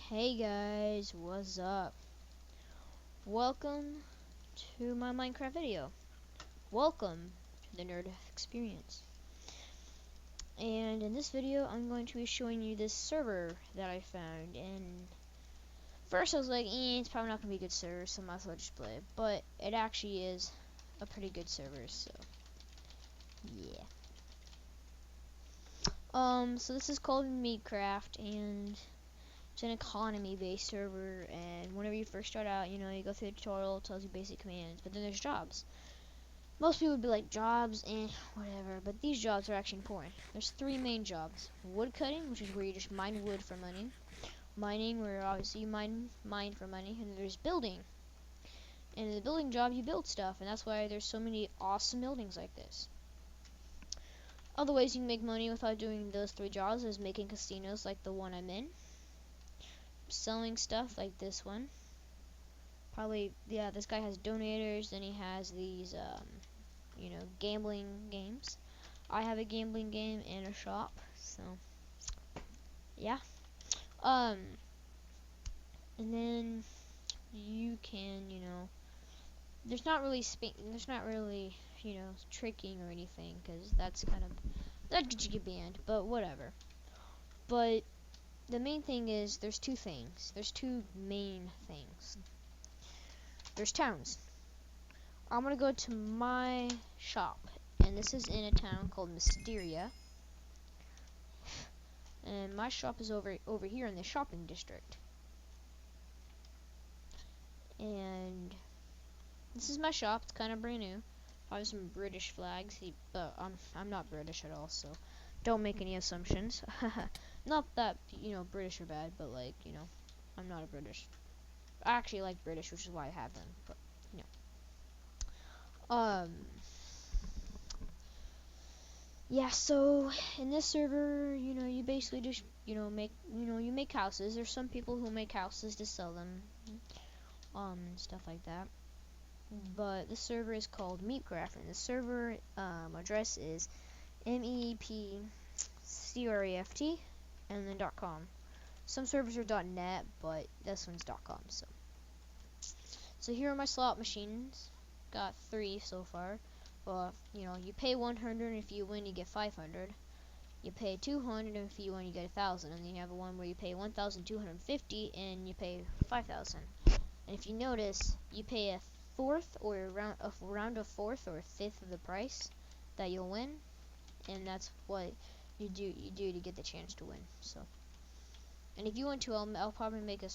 Hey guys, what's up? Welcome to my Minecraft video. Welcome to the Nerdeth experience. And in this video, I'm going to be showing you this server that I found. And first I was like, it's probably not going to be a good server, so I might as well just play it. But it actually is a pretty good server, so yeah. So this is called Meepcraft, and it's an economy-based server, and whenever you first start out, you go through the tutorial, it tells you basic commands, but then there's jobs. Most people would be like, jobs, whatever, but these jobs are actually important. There's three main jobs. Wood cutting, which is where you just mine wood for money. Mining, where obviously you mine for money. And there's building. And in the building job, you build stuff, and that's why there's so many awesome buildings like this. Other ways you can make money without doing those three jobs is making casinos like the one I'm in. Selling stuff like this one. Probably, yeah, this guy has donators, then he has these, gambling games. I have a gambling game and a shop, so, yeah. And then you can, there's not really, tricking or anything, because that could you get banned, but whatever. But the main thing is, there's two main things. There's towns. I'm gonna go to my shop, and this is in a town called Mysteria. And my shop is over here in the shopping district. And this is my shop. It's kind of brand new. Probably some British flags, but I'm not British at all, so don't make any assumptions. Not that British are bad, but I'm not a British. I actually like British, which is why I have them. But yeah, so in this server, you basically just, you make houses. There's some people who make houses to sell them, and stuff like that. But this server is called Meepcraft, and the server address is MEPCRAFT and then .com. Some servers are .net, but this one's .com. So here are my slot machines. Got 3 so far. Well, you pay 100, and if you win, you get 500. You pay 200, and if you win, you get 1,000. And then you have one where you pay 1,250, and you pay 5,000. And if you notice, you pay a fourth or around a fourth or a fifth of the price that you'll win, and that's what you do to get the chance to win. So, and if you want to, I'll probably make we'll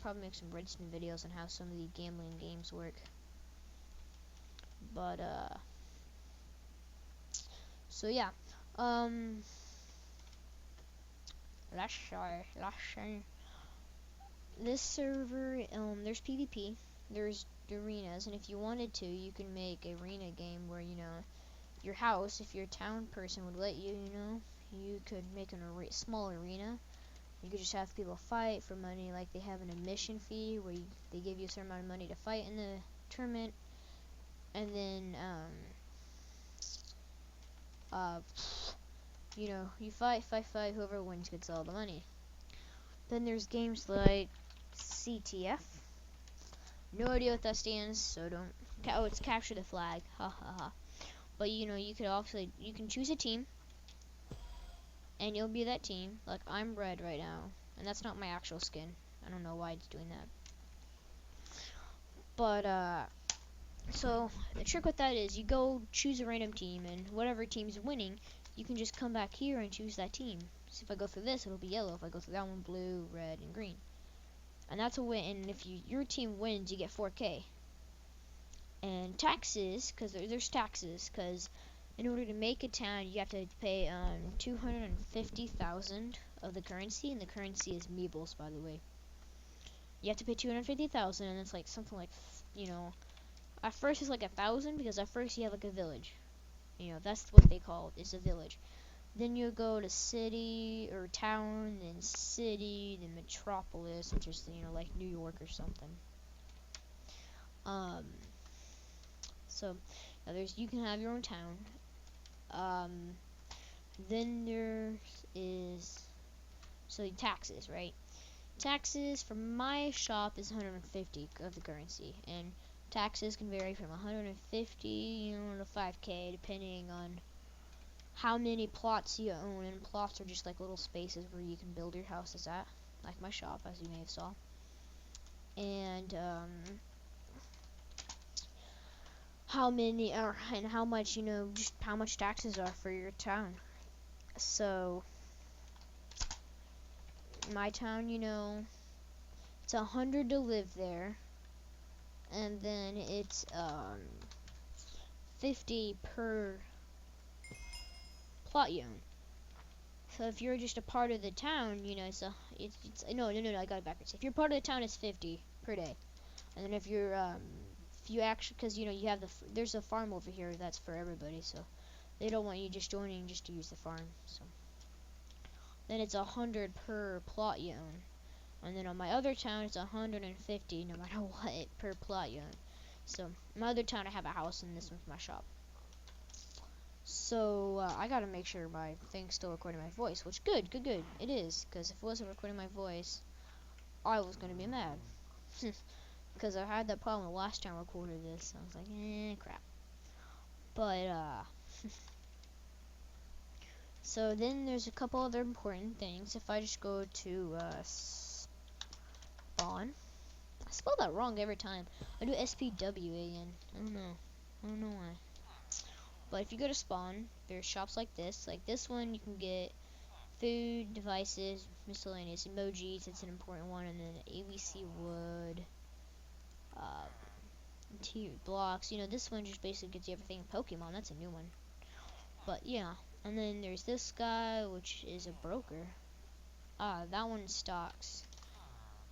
probably make some redstone videos on how some of the gambling games work. But so yeah, let's see. This server, there's PvP, there's arenas, and if you wanted to, you can make an arena game where, your house, if your town person would let you, you could make a small arena. You could just have people fight for money, like they have an admission fee where they give you a certain amount of money to fight in the tournament, and then, you fight, whoever wins gets all the money. Then there's games like CTF. No idea what that stands, so don't. Oh, it's capture the flag. Ha ha ha. But you could also you can choose a team, and you'll be that team. Like I'm red right now, and that's not my actual skin. I don't know why it's doing that. But so the trick with that is you go choose a random team, and whatever team's winning, you can just come back here and choose that team. So if I go through this, it'll be yellow. If I go through that one, blue, red, and green. And that's a win. And if your team wins, you get 4K. And taxes, because there's taxes, because in order to make a town, you have to pay 250,000 of the currency, and the currency is meebles, by the way. You have to pay 250,000, and it's like something like, at first it's like 1,000, because at first you have like a village. That's what they call it, is a village. Then you go to city or town, then city, then metropolis, which is like New York or something. So now you can have your own town. Then there is taxes, right? Taxes for my shop is 150 of the currency, and taxes can vary from 150, to 5k, depending on how many plots you own. And plots are just like little spaces where you can build your houses at, like my shop, as you may have saw. And how many, and how much, just how much taxes are for your town. So my town, it's 100 to live there, and then it's 50 per plot you own. So if you're just a part of the town, it's no, I got it backwards. If you're part of the town, it's 50 per day, and then if you actually, because you have there's a farm over here that's for everybody, so they don't want you just joining just to use the farm. So then it's 100 per plot you own. And then on my other town, it's 150 no matter what per plot you own. So my other town, I have a house, and this one's my shop. So I gotta make sure my thing's still recording my voice, which good. It is, because if it wasn't recording my voice, I was gonna be mad. Because I had that problem the last time I recorded this. I was like, crap. But so then there's a couple other important things. If I just go to spawn. I spell that wrong every time. I do SPWAN. I don't know why. But if you go to spawn, there's shops like this. Like this one, you can get food, devices, miscellaneous emojis. It's an important one. And then ABC wood, interior blocks. This one just basically gets you everything in Pokemon. That's a new one. But yeah. And then there's this guy, which is a broker. That one stocks.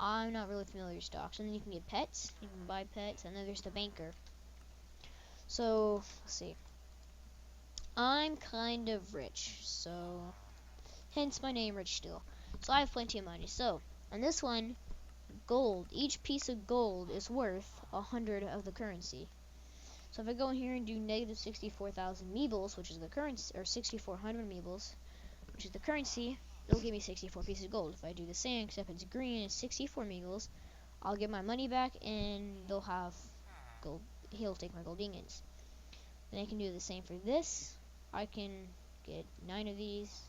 I'm not really familiar with stocks. And then you can get pets. You can buy pets. And then there's the banker. So, let's see. I'm kind of rich. So, hence my name, Rich Still. So, I have plenty of money. So, on this one, gold. Each piece of gold is worth 100 of the currency. So, if I go in here and do negative 64,000 meebles, which is the currency, or 6,400 meebles, which is the currency, it'll give me 64 pieces of gold. If I do the same, except it's green, it's 64 meagles, I'll get my money back, and they'll have gold. He'll take my gold ingots. Then I can do the same for this. I can get 9 of these.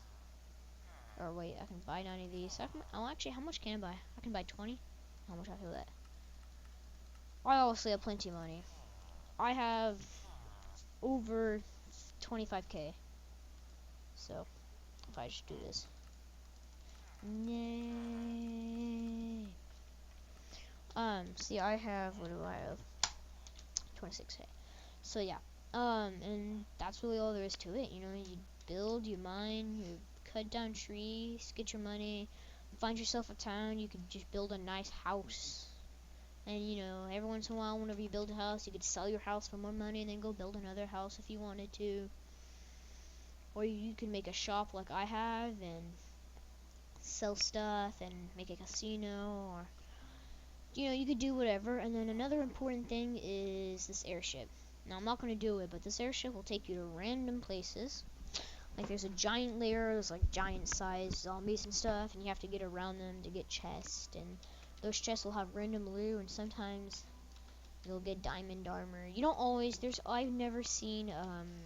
Or wait, I can buy 9 of these. Actually, how much can I buy? I can buy 20. How much I feel that? I obviously have plenty of money. I have over 25k. So, if I just do this. Yay. See, I have, what do I have? 26k. So, yeah. And that's really all there is to it. You build, you mine, you cut down trees, get your money, find yourself a town. You could just build a nice house. And, every once in a while, whenever you build a house, you could sell your house for more money and then go build another house if you wanted to. Or you could make a shop like I have and sell stuff and make a casino, or you could do whatever. And then another important thing is this airship. Now I'm not going to do it, but this airship will take you to random places. Like there's a giant lair, there's like giant sized zombies and stuff, and you have to get around them to get chests, and those chests will have random loot, and sometimes you'll get diamond armor. You don't always, I've never seen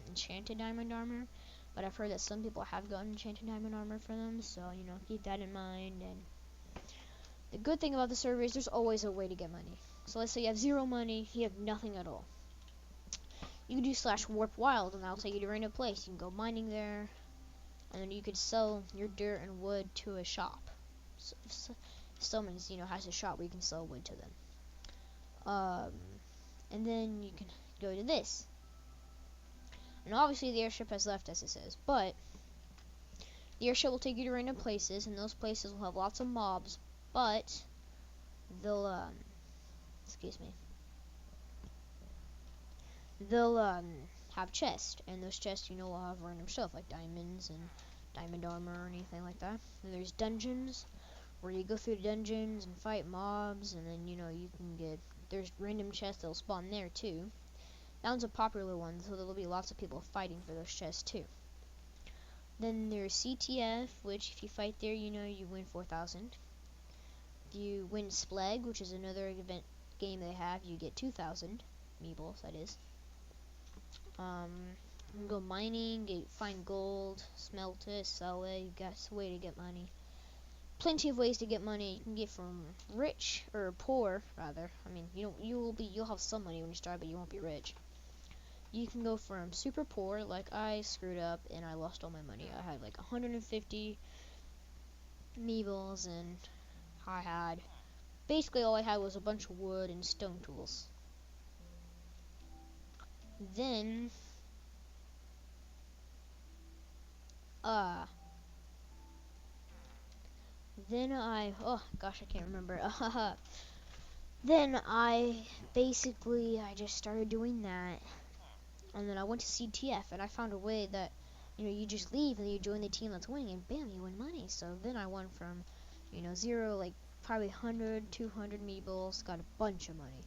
enchanted diamond armor, but I've heard that some people have gotten enchanted diamond armor for them, so keep that in mind. And the good thing about the server is there's always a way to get money. So let's say you have 0 money, you have nothing at all. You can do /warp wild, and that'll take you to a random place. You can go mining there, and then you could sell your dirt and wood to a shop. So if someone's has a shop where you can sell wood to them. And then you can go to this. And obviously the airship has left, as it says, but the airship will take you to random places, and those places will have lots of mobs, but they'll have chests, and those chests will have random stuff like diamonds and diamond armor or anything like that. And there's dungeons where you go through the dungeons and fight mobs, and then you can get, there's random chests that'll spawn there too. That one's a popular one, so there'll be lots of people fighting for those chests too. Then there's CTF, which if you fight there, you win 4,000. you win Spleg, which is another event game they have, you get 2,000 meeples. That is. You can go mining, find gold, smelt it, sell it. You got a way to get money. Plenty of ways to get money. You can get from rich or poor, rather. I mean, you'll have some money when you start, but you won't be rich. You can go from super poor, like I screwed up and I lost all my money. I had like 150 meeples, and I had basically all I had was a bunch of wood and stone tools. Then, uh, oh gosh, I can't remember. Then I just started doing that, and then I went to CTF, and I found a way that, you just leave and you join the team that's winning, and bam, you win money. So then I went from, zero, like probably 100, 200 meeples, got a bunch of money.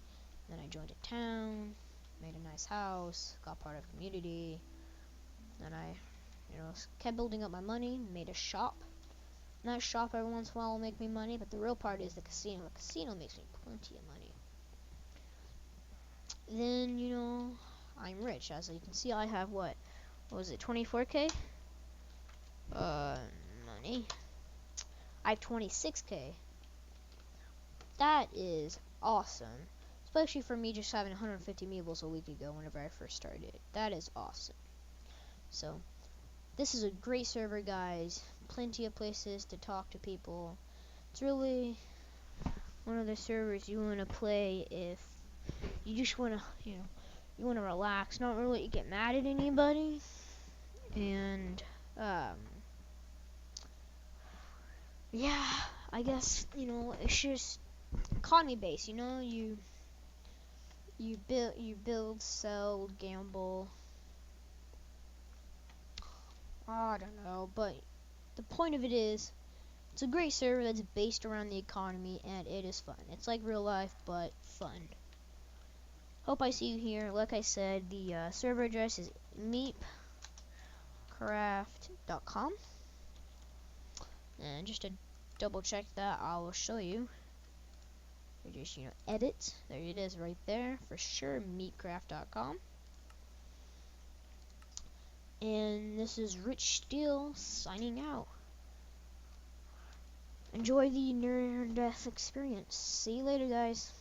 Then I joined a town, made a nice house, got part of a community. Then I, kept building up my money, made a shop. And that shop every once in a while will make me money, but the real part is the casino. The casino makes me plenty of money. Then, I'm rich. As you can see, I have what was it, 24k? Money. I have 26k. That is awesome. Especially for me just having 150 meeples a week ago whenever I first started. That is awesome. So, this is a great server, guys. Plenty of places to talk to people. It's really one of the servers you want to play if you just want to, you want to relax, not really get mad at anybody. And, yeah, I guess, it's just economy based, you build, sell, gamble. I don't know, but the point of it is, it's a great server that's based around the economy, and it is fun. It's like real life, but fun. Hope I see you here. Like I said, the server address is meepcraft.com. And just to double check that, I will show you. You just, edit. There it is right there. For sure, meepcraft.com. And this is Rich Steel signing out. Enjoy the Nerdeth experience. See you later, guys.